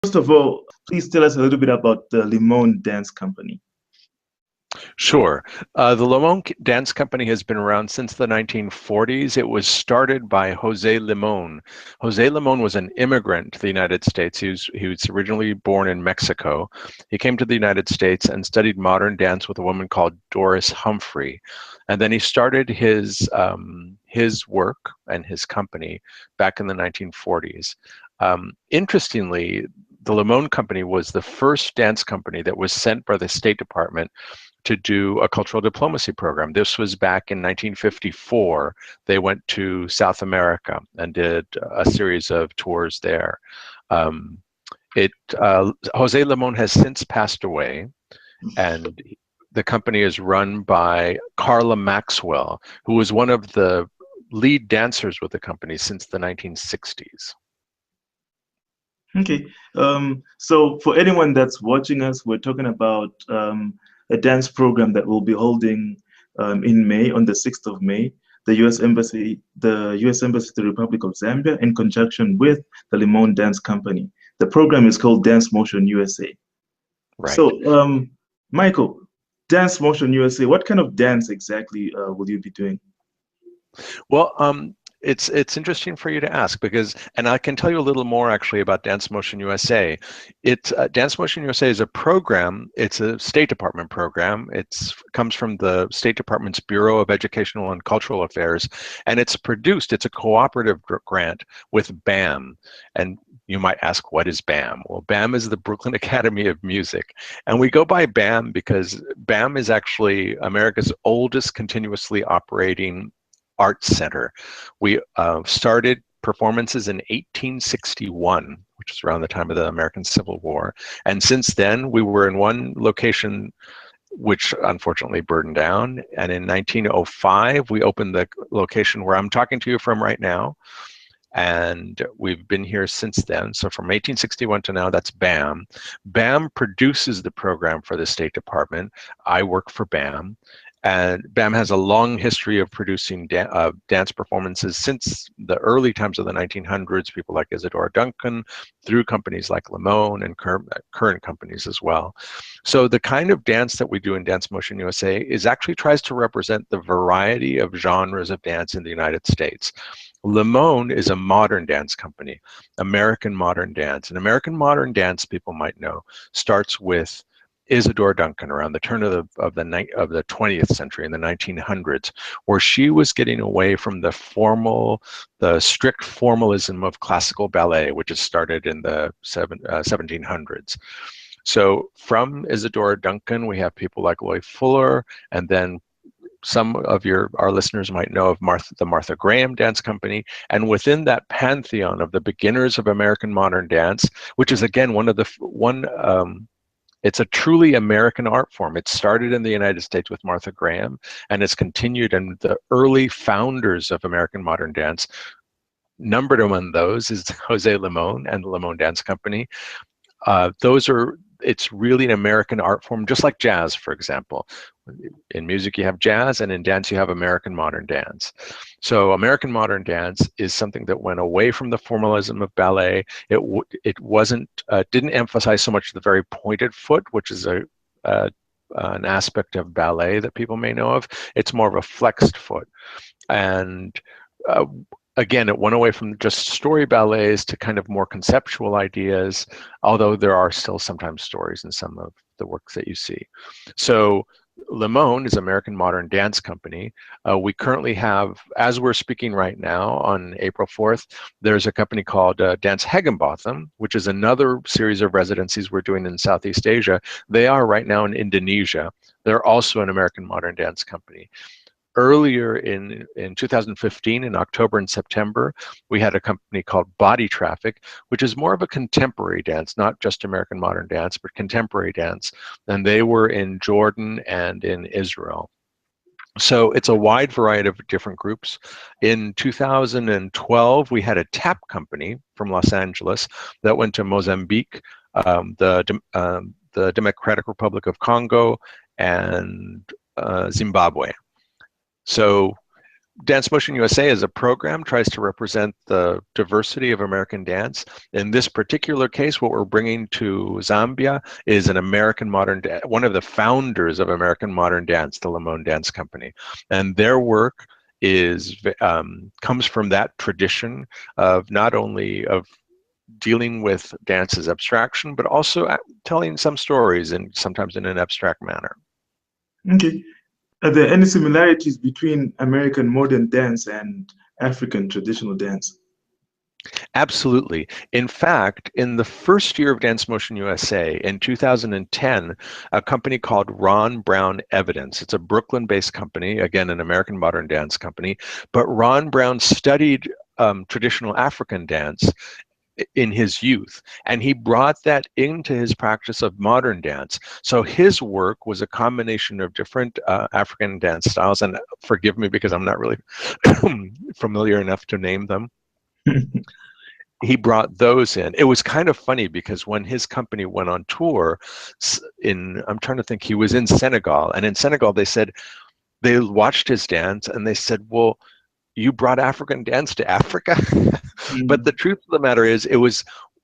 First of all, please tell us a little bit about the Limon Dance Company. Sure. The Limon Dance Company has been around since the 1940s. It was started by Jose Limon. Jose Limon was an immigrant to the United States. He was originally born in Mexico. He came to the United States and studied modern dance with a woman called Doris Humphrey. And then he started his work and his company back in the 1940s. Interestingly, the Limon Company was the first dance company that was sent by the State Department to do a cultural diplomacy program. This was back in 1954. They went to South America and did a series of tours there. Um, Jose Limon has since passed away, and the company is run by Carla Maxwell, who was one of the lead dancers with the company since the 1960s. Okay, so for anyone that's watching us, we're talking about a dance program that we'll be holding in May, on the 6th of May, the U.S. Embassy to the Republic of Zambia, in conjunction with the Limon Dance Company. The program is called Dance Motion USA. Right. So, Michael, Dance Motion USA, what kind of dance exactly will you be doing? Well, it's interesting for you to ask because, and I can tell you a little more actually about Dance Motion USA. Dance Motion USA is a program. It's a State Department program. It comes from the State Department's Bureau of Educational and Cultural Affairs, and it's a cooperative grant with BAM. And you might ask, what is BAM? Well, BAM is the Brooklyn Academy of Music, and we go by BAM because BAM is actually America's oldest continuously operating Arts Center. We started performances in 1861, which is around the time of the American Civil War. And since then, we were in one location which unfortunately burned down. And in 1905, we opened the location where I'm talking to you from right now. And we've been here since then. So from 1861 to now, that's BAM. BAM produces the program for the State Department. I work for BAM. And BAM has a long history of producing dance performances since the early times of the 1900s, people like Isadora Duncan, through companies like Limon and current companies as well. So the kind of dance that we do in Dance Motion USA is actually tries to represent the variety of genres of dance in the United States. Limon is a modern dance company, American modern dance. And American modern dance, people might know, starts with Isadora Duncan around the turn of the 20th century in the 1900s, where she was getting away from the strict formalism of classical ballet, which is started in the 1700s. So from Isadora Duncan, we have people like Loy Fuller, and then some of our listeners might know of the Martha Graham Dance Company, and within that pantheon of the beginners of American modern dance, which is again it's a truly American art form. It started in the United States with Martha Graham, and it's continued. And the early founders of American modern dance, numbered among those is Jose Limon and the Limon Dance Company. It's really an American art form, just like jazz, for example. In music, you have jazz, and in dance, you have American modern dance. So American modern dance is something that went away from the formalism of ballet. Didn't emphasize so much the very pointed foot, which is an aspect of ballet that people may know of. It's more of a flexed foot. And again, it went away from just story ballets to kind of more conceptual ideas, although there are still sometimes stories in some of the works that you see. So Limon is American Modern Dance Company. We currently have, as we're speaking right now on April 4th, there's a company called Dance Higginbotham, which is another series of residencies we're doing in Southeast Asia. They are right now in Indonesia. They're also an American Modern Dance Company. Earlier in 2015, in October and September, we had a company called Body Traffic, which is more of a contemporary dance, not just American modern dance, but contemporary dance. And they were in Jordan and in Israel. So it's a wide variety of different groups. In 2012, we had a tap company from Los Angeles that went to Mozambique, the Democratic Republic of Congo, and Zimbabwe. So Dance Motion USA as a program tries to represent the diversity of American dance. In this particular case, what we're bringing to Zambia is an American modern, one of the founders of American modern dance, the Limon Dance Company. And their work is comes from that tradition of not only of dealing with dance as abstraction, but also telling some stories and sometimes in an abstract manner. Okay. Are there any similarities between American modern dance and African traditional dance? Absolutely. In fact, in the first year of Dance Motion USA in 2010, a company called Ron Brown Evidence, it's a Brooklyn-based company, again, an American modern dance company, but Ron Brown studied traditional African dance in his youth, and he brought that into his practice of modern dance. So his work was a combination of different African dance styles, and forgive me because I'm not really familiar enough to name them. He brought those in. It was kind of funny because when his company went on tour I'm trying to think, he was in Senegal, and in Senegal they said, they watched his dance and they said, well, you brought African dance to Africa? But the truth of the matter is, it was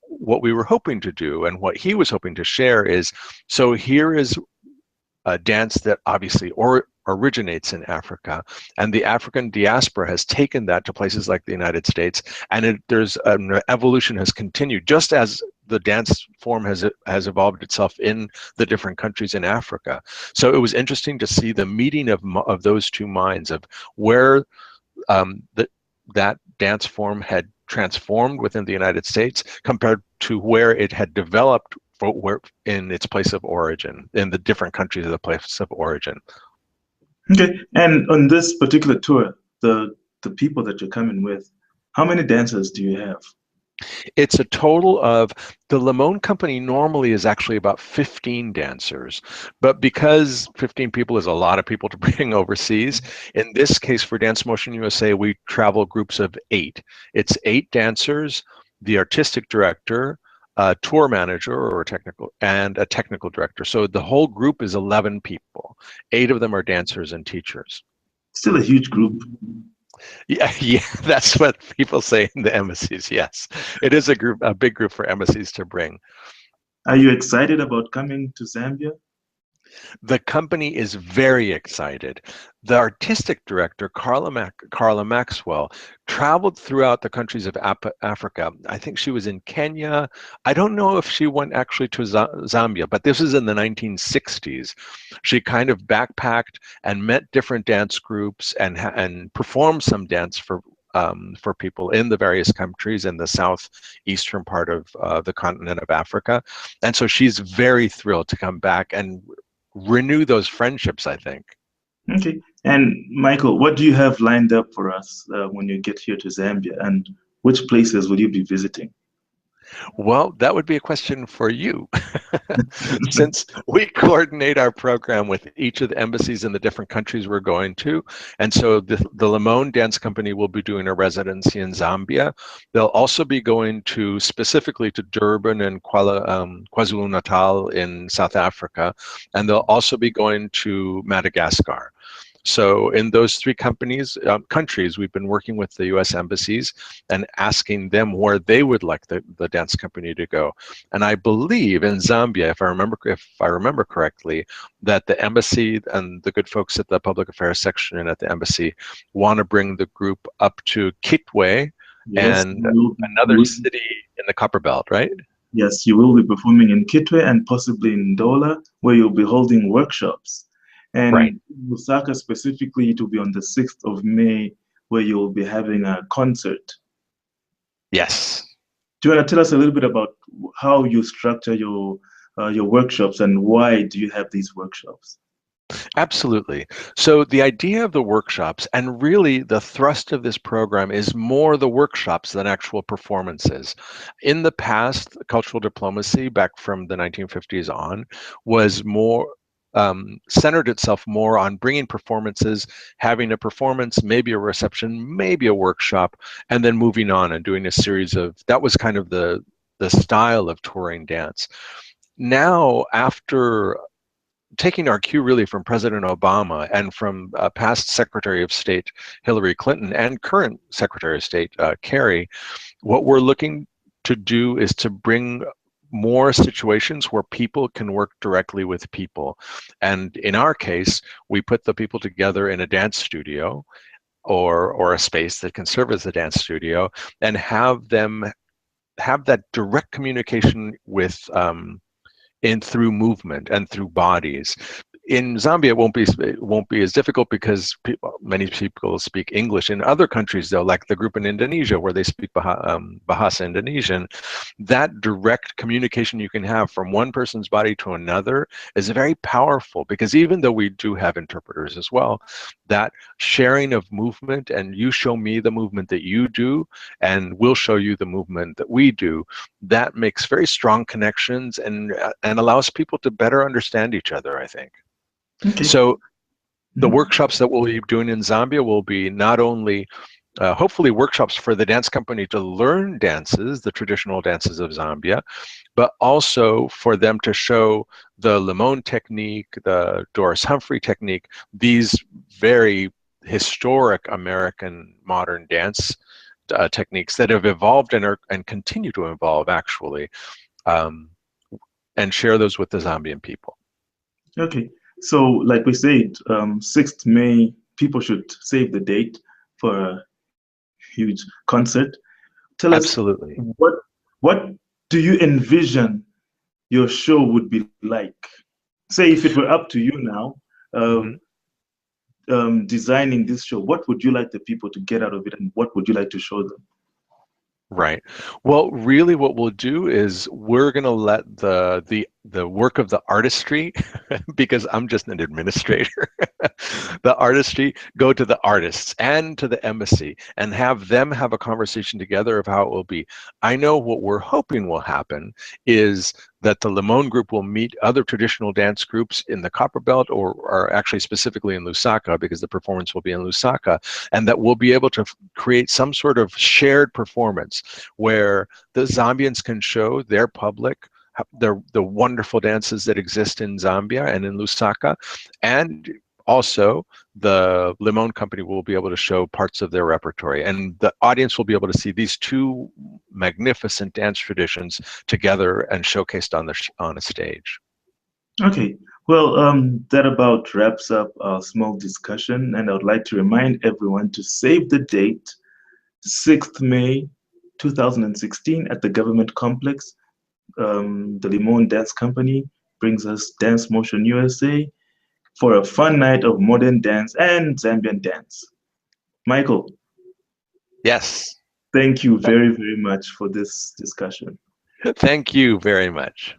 what we were hoping to do, and what he was hoping to share is, so here is a dance that obviously originates in Africa, and the African diaspora has taken that to places like the United States, and there's an evolution has continued, just as the dance form has evolved itself in the different countries in Africa. So it was interesting to see the meeting of those two minds, of where that dance form had transformed within the United States compared to where it had developed in its place of origin, in the different countries of the place of origin. Okay. And on this particular tour, the people that you're coming with, how many dancers do you have? It's a total of, the Limon Company normally is actually about 15 dancers, but because 15 people is a lot of people to bring overseas, in this case for Dance Motion USA, we travel groups of 8. It's 8 dancers, the artistic director, a tour manager or a technical director. So the whole group is 11 people. 8 of them are dancers and teachers. Still a huge group. Yeah, yeah, that's what people say in the embassies. Yes, it is a big group for embassies to bring. Are you excited about coming to Zambia? The company is very excited. The artistic director, Carla Maxwell, traveled throughout the countries of Africa. I think she was in Kenya. I don't know if she went actually to Zambia, but this is in the 1960s. She kind of backpacked and met different dance groups and performed some dance for people in the various countries in the southeastern part of the continent of Africa. And so she's very thrilled to come back and renew those friendships, I think. Okay. And Michael, what do you have lined up for us when you get here to Zambia, and which places will you be visiting? Well, that would be a question for you. Since we coordinate our program with each of the embassies in the different countries we're going to, and so the Limon Dance Company will be doing a residency in Zambia. They'll also be going specifically to Durban and KwaZulu-Natal in South Africa, and they'll also be going to Madagascar. So in those 3 countries, we've been working with the U.S. embassies and asking them where they would like the dance company to go. And I believe in Zambia, if I remember correctly, that the embassy and the good folks at the public affairs section and at the embassy want to bring the group up to Kitwe, Yes, and another city in the Copper Belt, right? yes, you will be performing in Kitwe and possibly in Ndola, where you'll be holding workshops. Right. And Lusaka specifically, it will be on the 6th of May, where you'll be having a concert. Yes. Do you want to tell us a little bit about how you structure your workshops, and why do you have these workshops? Absolutely. So the idea of the workshops, and really the thrust of this program, is more the workshops than actual performances. In the past, cultural diplomacy, back from the 1950s on, was more centered itself more on bringing performances, having a performance, maybe a reception, maybe a workshop, and then moving on and doing a series of, that was kind of the style of touring dance. Now, after taking our cue really from President Obama and from past Secretary of State Hillary Clinton and current Secretary of State Kerry, what we're looking to do is to bring more situations where people can work directly with people. And in our case, we put the people together in a dance studio or a space that can serve as a dance studio and have them have that direct communication with in through movement and through bodies. In Zambia, it won't be as difficult because many people speak English. In other countries, though, like the group in Indonesia, where they speak Bahasa Indonesian, that direct communication you can have from one person's body to another is very powerful. Because even though we do have interpreters as well, that sharing of movement, and you show me the movement that you do, and we'll show you the movement that we do, that makes very strong connections and allows people to better understand each other, I think. Okay. So the Mhm. workshops that we'll be doing in Zambia will be not only hopefully workshops for the dance company to learn dances, the traditional dances of Zambia, but also for them to show the Limon technique, the Doris Humphrey technique, these very historic American modern dance techniques that have evolved and continue to evolve, actually, um, and share those with the Zambian people. Okay. So, like we said, 6th May, people should save the date for a huge concert. Tell us Absolutely. what do you envision your show would be like? Say, if it were up to you now, uh, Mhm. designing this show, what would you like the people to get out of it, and what would you like to show them? Right. Well, really what we'll do is we're going to let the work of the artistry, because I'm just an administrator, the artistry go to the artists and to the embassy and have them have a conversation together of how it will be. I know what we're hoping will happen is that the Limon group will meet other traditional dance groups in the Copper Belt, or actually specifically in Lusaka, because the performance will be in Lusaka, and that we'll be able to create some sort of shared performance where the Zambians can show their public the wonderful dances that exist in Zambia and in Lusaka, and also the Limon Company will be able to show parts of their repertory, and the audience will be able to see these two magnificent dance traditions together and showcased on a stage. Okay. Well, that about wraps up our small discussion, and I would like to remind everyone to save the date, 6th May 2016, at the Government Complex. The Limon Dance Company brings us Dance Motion USA for a fun night of modern dance and Zambian dance. Michael, Yes. thank you very, very much for this discussion. Thank you very much.